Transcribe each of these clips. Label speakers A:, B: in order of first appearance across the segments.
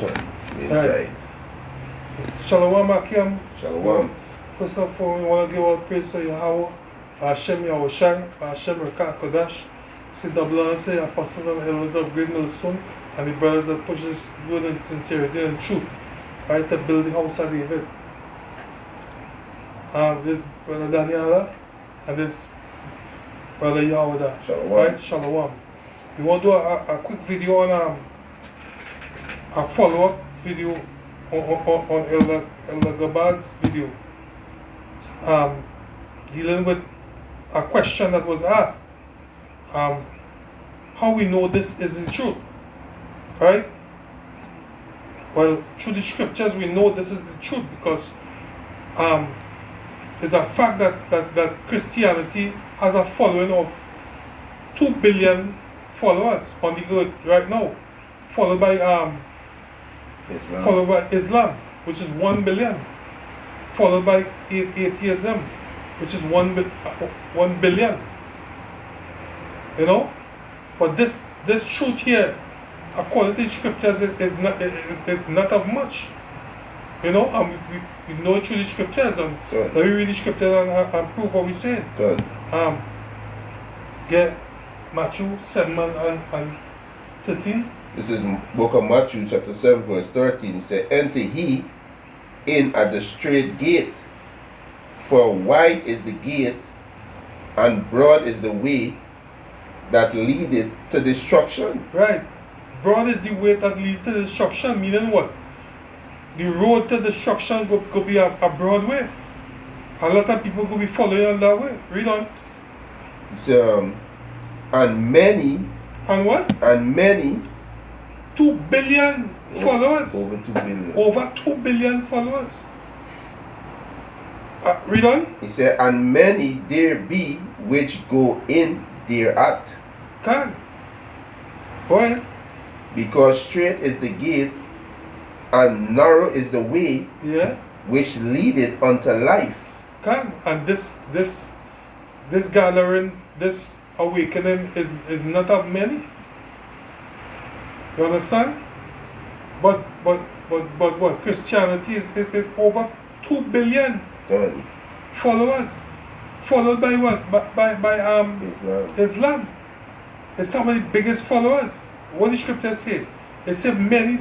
A: Inside.
B: Shalom, Akim.
A: Shalom.
B: First of all, we want to give all praise to Yahweh, Hashem Yahushai, Hashem Rekah Kodash. Say double and say apostles and elders of great milestone, and the brothers that push this good and sincerity and truth, right, to build the house of David. This brother Daniela and this brother Yahuda.
A: Shalom.
B: Right? Shalom. We want to do a quick video on a follow-up video on Elder Gaba's video, dealing with a question that was asked, how we know this isn't true, right? Well, through the scriptures we know this is the truth, because it's a fact that Christianity has a following of 2 billion followers on the earth right now, followed by Islam, which is 1 billion, followed by atheism, which is 1 billion. You know, but this truth here, according to the scriptures, is not of much. You know, and we know through the scriptures, and let me read the scriptures and prove what we're saying.
A: Good.
B: Get Matthew 7 and 13.
A: This is book of Matthew chapter 7 verse 13. It says, enter he in at the straight gate, for wide is the gate, and broad is the way that leadeth to destruction.
B: Right. Broad is the way that leads to destruction, meaning what? The road to destruction could be a broad way. A lot of people could be following on that way. Read on.
A: It's, and many.
B: And what?
A: And many.
B: 2 billion followers.
A: Over 2 billion.
B: Over 2 billion followers. Read on.
A: He said, and many there be which go in thereat.
B: Can. Go ahead.
A: Because straight is the gate, and narrow is the way,
B: yeah,
A: which leadeth unto life.
B: Can. And this gathering, this awakening is not of many. You understand? But what? Christianity is over 2 billion followers. Followed by what? By Islam. It's some of the biggest followers. What the scriptures say? It said many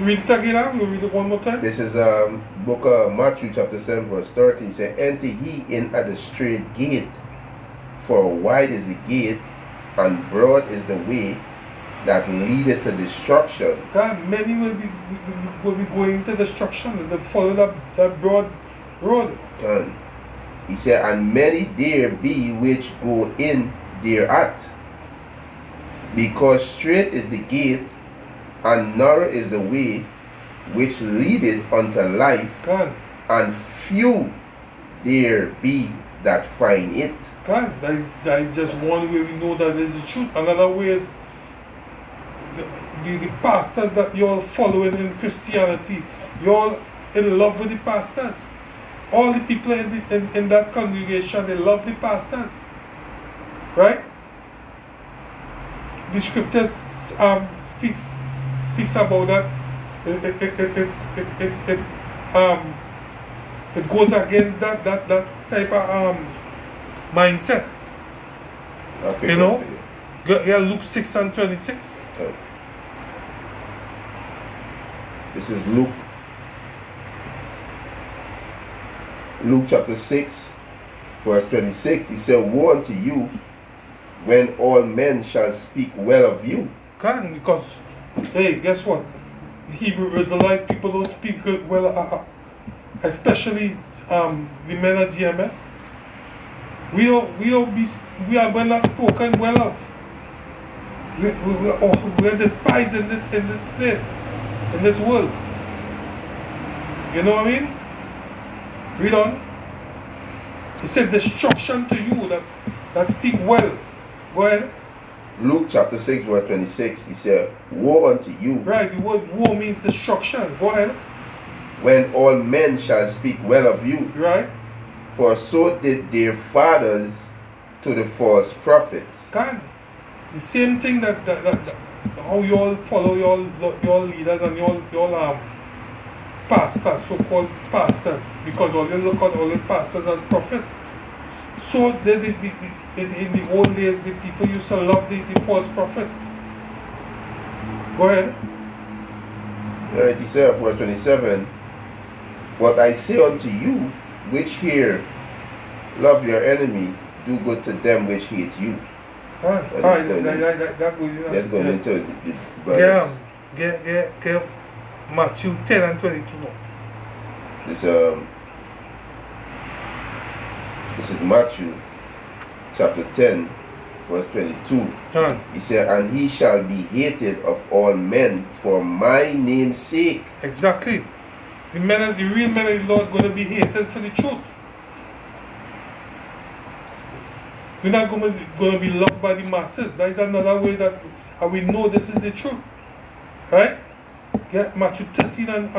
B: read it again. We'll read it one more time.
A: This is book of Matthew chapter 7 verse 13. It said, enter he in at the straight gate, for wide is the gate, and broad is the way that leadeth to destruction.
B: God, many will be going to destruction. They follow that broad road.
A: God. He said, and many there be which go in thereat. Because straight is the gate, and narrow is the way which leadeth unto life,
B: God.
A: And few there be that find it.
B: God, that is just one way we know that is the truth. Another way is the pastors that you're following in Christianity. You're in love with the pastors. All the people in that congregation, they love the pastors. Right? The scriptures speaks about that. It goes against that type of mindset.
A: Okay,
B: you know? Yeah, Luke 6 and 26.
A: Okay. This is Luke chapter 6 verse 26. He said, woe unto you when all men shall speak well of you.
B: Can, because hey, guess what? Hebrew Israelites, people don't speak good well, especially the men at GMS. We are not spoken well of. We're despised in this place, in this world. You know what I mean? Read on. He said, destruction to you that speak well. Go ahead.
A: Luke chapter 6 verse 26. He said, woe unto you.
B: Right, the word woe means destruction. Go ahead.
A: When all men shall speak well of you.
B: Right.
A: For so did their fathers to the false prophets.
B: God. The same thing that how you all follow your leaders and your pastors, so-called pastors, because all you look at all the pastors as prophets. So in the old days, the people used to love the false prophets. Go ahead.
A: He said, verse 27, "What I say unto you, which hear, love your enemy, do good to them which hate you."
B: That good.
A: That's going into the
B: Yeah,
A: brothers.
B: get Matthew 10 and 22 now.
A: This is Matthew chapter 10, verse 22. He said, "And he shall be hated of all men for my name's sake."
B: Exactly. The real men of the Lord going to be hated for the truth. We're not going to be loved by the masses. That is another way that we know this is the truth. Right? Get Matthew 13 and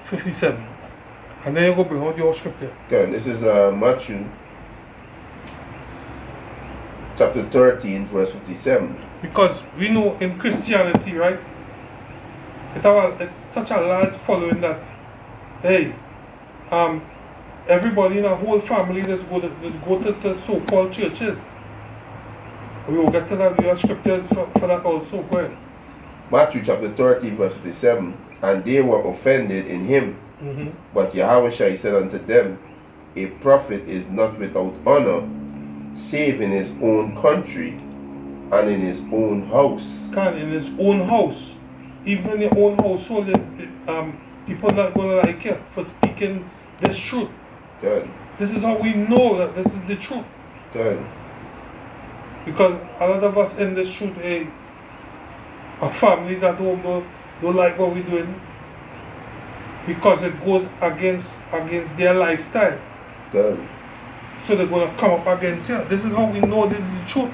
B: 57. And then you go bring out your scripture.
A: Okay, this is Matthew chapter 13, verse 57.
B: Because we know in Christianity, right? It's such a large following that, hey, everybody in a whole family let's go to so-called churches. We will get to that. We have scriptures for that also. Go ahead.
A: Matthew chapter 13, verse 57. "And they were offended in him. But Yahushua said unto them, A prophet is not without honor, save in his own country and in his own house."
B: In his own house. Even in your own household, people not going to like you for speaking this truth.
A: Good.
B: This is how we know that this is the truth.
A: Good.
B: Because a lot of us in this truth, our families at home don't like what we're doing. Because it goes against their lifestyle.
A: Good.
B: So they're going to come up against you. This is how we know this is the truth.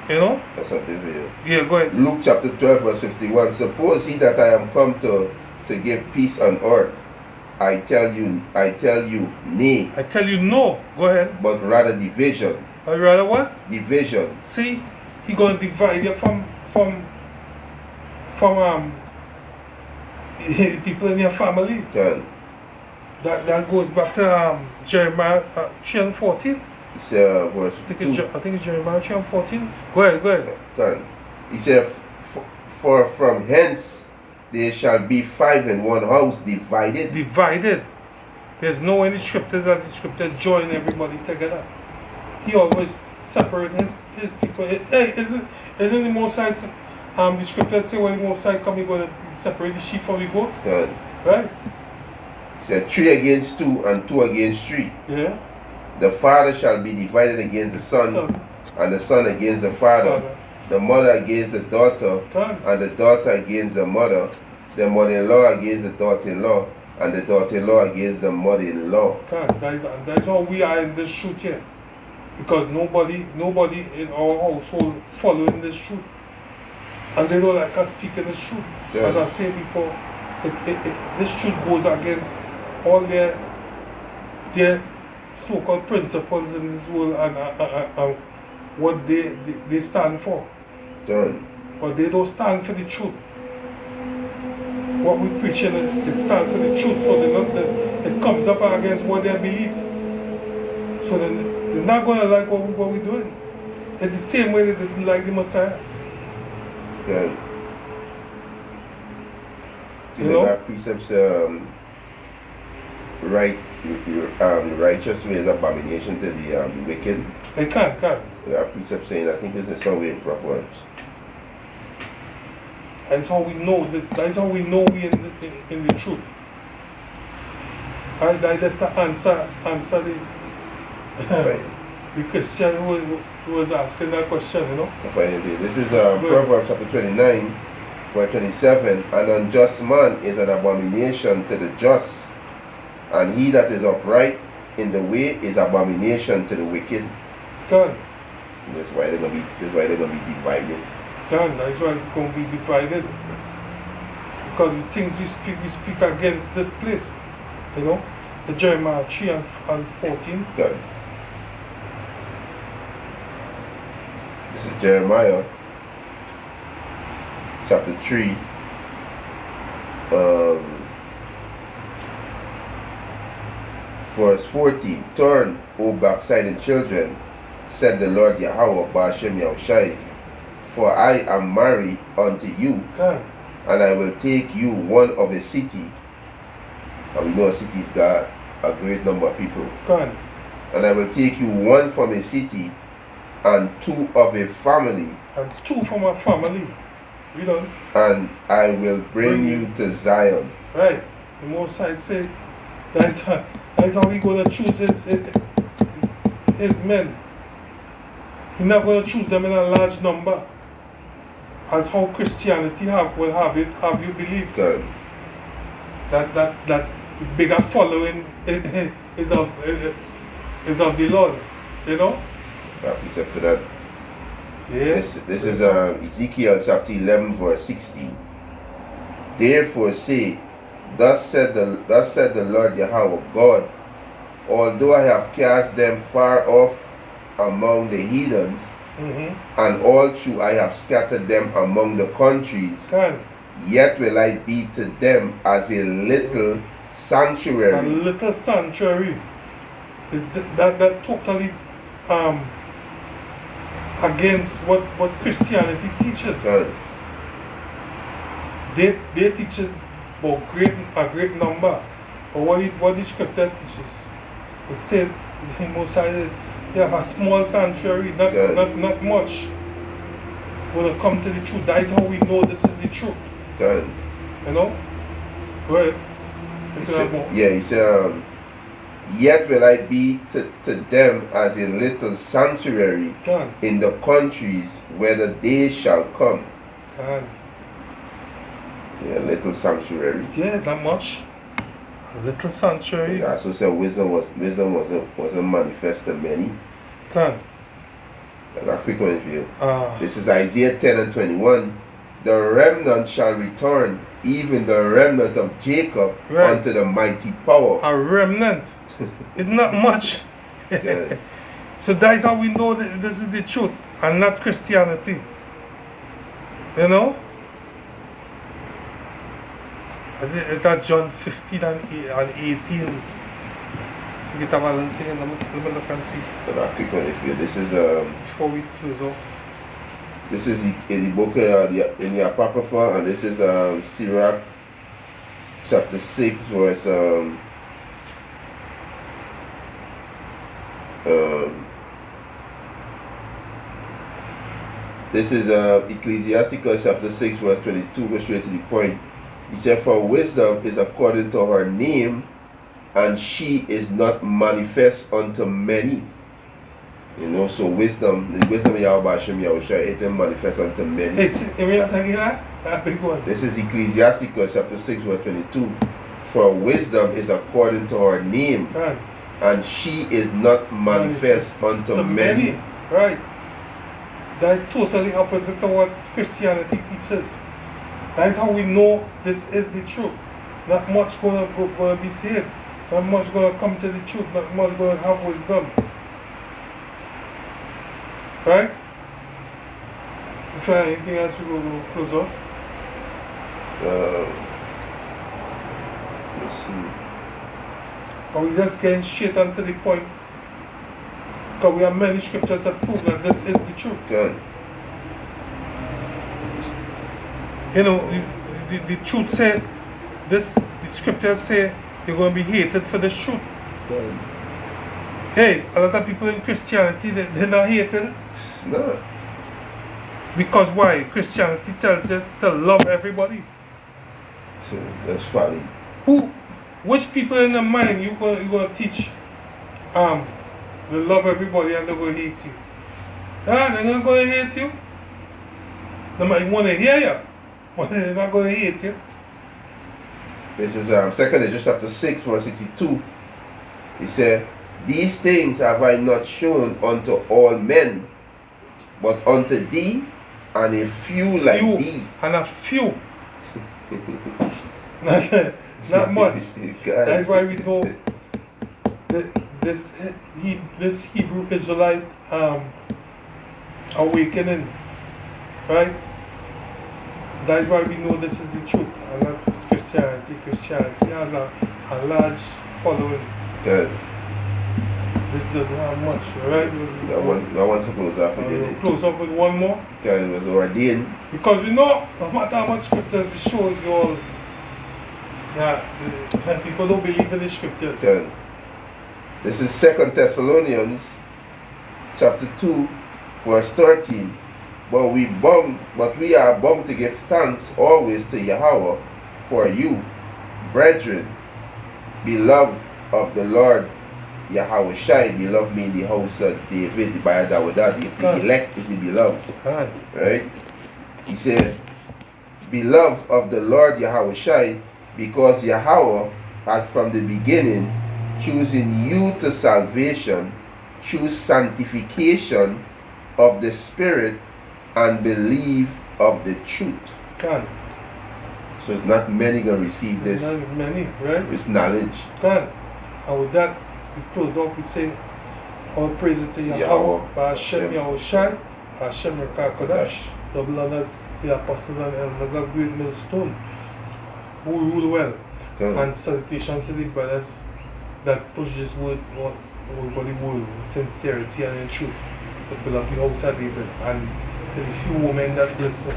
B: You know?
A: That's not the video.
B: Yeah, go ahead.
A: Luke chapter 12, verse 51. "Suppose ye that I am come to give peace on earth, I tell you, nay.
B: I tell you no. Go ahead.
A: But rather division."
B: I'd rather what?
A: Division.
B: See, he gonna divide you from people in your family.
A: Good.
B: That goes back to Jeremiah 3 and 14.
A: It's verse
B: I
A: 2.
B: think it's Jeremiah 3 and 14. Go ahead.
A: Good. He said, "For from hence there shall be 5 in one house divided."
B: Divided. There's no any scriptures that the scripture join everybody together. He always separate his people. Hey, isn't the Most High, the scripture say when the Most High come, he's going to separate the sheep from the goats?
A: Good.
B: Right?
A: He said, 3 against 2 and 2 against 3.
B: Yeah.
A: "The father shall be divided against the son, and the son against the father, the mother against the daughter, and the daughter against the mother-in-law against the daughter-in-law, and the daughter-in-law against the mother-in-law."
B: That's how we are in this truth here. Because nobody in our household following this truth. And they don't like us speaking this truth.
A: Yeah.
B: As I said before, this truth goes against all their so-called principles in this world and what they stand for.
A: Done.
B: But they don't stand for the truth. What we preaching, it stands for the truth, so it comes up against what they believe. So then they're not going to like what we're doing. It's the same way they didn't like the Messiah.
A: Done.
B: You know?
A: That precepts the righteous way is abomination to the wicked.
B: They can't.
A: There are precepts saying, I think this is somewhere in Proverbs.
B: That's how we know that's how we know we in the truth. That's the answer
A: Right.
B: the Christian who was asking that question, you know.
A: I find it here. This is Proverbs chapter 29, verse 27. "An unjust man is an abomination to the just, and he that is upright in the way is abomination to the wicked."
B: God.
A: That's why they're gonna be divided.
B: God, that's why it's going to be divided. Because the things we speak against this place. You know? The Jeremiah 3 and 14.
A: God. This This is Jeremiah chapter 3. Verse 14. Turn, O backsliding children, said the Lord Yahweh, Ba'ashem Yahushai, for I am married unto you, and I will take you one of a city. And we know a city's got a great number of people. And I will take you one from a city, and two of a family.
B: And two from a family. We don't.
A: And I will bring you to Zion.
B: Right. The Most High say that's how we going to choose his men. He's not going to choose them in a large number, as how Christianity will have you believe.
A: Good.
B: That bigger following is of the Lord, you know.
A: Except for that.
B: Yes.
A: This is Ezekiel chapter 11 verse 16. Therefore say, thus said the Lord Yahweh God, although I have cast them far off among the heathens, and all through I have scattered them among the countries, yet will I be to them as a little sanctuary.
B: A little sanctuary. That totally against what Christianity teaches. They teach us about a great number. But what the scripture teaches, it says Most High, you have a small sanctuary, not much. When it come to the truth, that is how we know this is the truth. You know? Go ahead.
A: He said, yet will I be to them as a little sanctuary in the countries where the day shall come. Yeah, little sanctuary.
B: Yeah, not much. A little sanctuary.
A: Yeah, so say wisdom wasn't manifest to many. That's a quick one for you. This is Isaiah 10 and 21. The remnant shall return, even the remnant of Jacob, unto the mighty power.
B: A remnant. It's not much. So that's how we know that this is the truth and not Christianity. You know? That's John 15 and 18. You get a Valentine, let me look and see.
A: Quick one if you. This is
B: before we close off.
A: This is in the book in the Apocrypha, and this is Sirach chapter 6 verse this is Ecclesiasticus chapter 6 verse 22. Go straight to the point. He said, for wisdom is according to her name, and she is not manifest unto many. You know, so wisdom, the wisdom of Yahweh Hashem Yahushua, it is manifest unto many. This is Ecclesiasticus chapter 6 verse 22. For wisdom is according to her name, and she is not manifest unto many.
B: Right. That's totally opposite to what Christianity teaches. That's how we know this is the truth. Not much going to be saved. Not much going to come to the truth. Not much going to have wisdom. Right? If there anything else, we will close off.
A: Let's see.
B: Are we just getting straight on to the point? Because we have many scriptures that prove that this is the truth.
A: Good.
B: You know, the truth said, the scriptures say you're going to be hated for this truth.
A: Good.
B: Hey, a lot of people in Christianity, they're not hated.
A: No.
B: Because why? Christianity tells you to love everybody.
A: That's funny.
B: Which people in the mind you going to teach? They love everybody and they're going to hate you. They're not going to hate you. They might want to hear you, but they're not going to hate you.
A: This is 2 Edges chapter 6 verse 62. He said, these things have I not shown unto all men, but unto thee and a few like thee.
B: And a few. Not much. That's why we know this Hebrew Israelite awakening, right? That is why we know this is the truth, and not Christianity. Christianity has a large following.
A: Good.
B: This doesn't have much, right?
A: I want to close off with it.
B: Close up with one more.
A: Because it was ordained.
B: Because we know, no matter how much scriptures we show you all, people don't believe in the scriptures.
A: Good. This is 2 Thessalonians chapter 2, verse 13. But we are bound to give thanks always to Yahweh for you, brethren, beloved of the Lord Yahweh Shai, beloved me in the house of David, the Bayadawada, the elect is the beloved. Right? He said, beloved of the Lord Yahweh Shai, because Yahweh had from the beginning chosen you to salvation, through sanctification of the Spirit and believe of the truth. So it's not many going to receive this.
B: Not many, right?
A: This knowledge.
B: And with that, we close off, we say, all praises to Yahweh, Hashem Yahweh Shai, Hashem Rekah Kodash, double honors the apostles and elders of great millstone, who rule well. And salutations to the brothers that push this word over the world in sincerity and in truth, to build up the house of David. And to the few women that listen,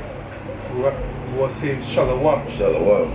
B: who are saying Shalom.
A: Shalom.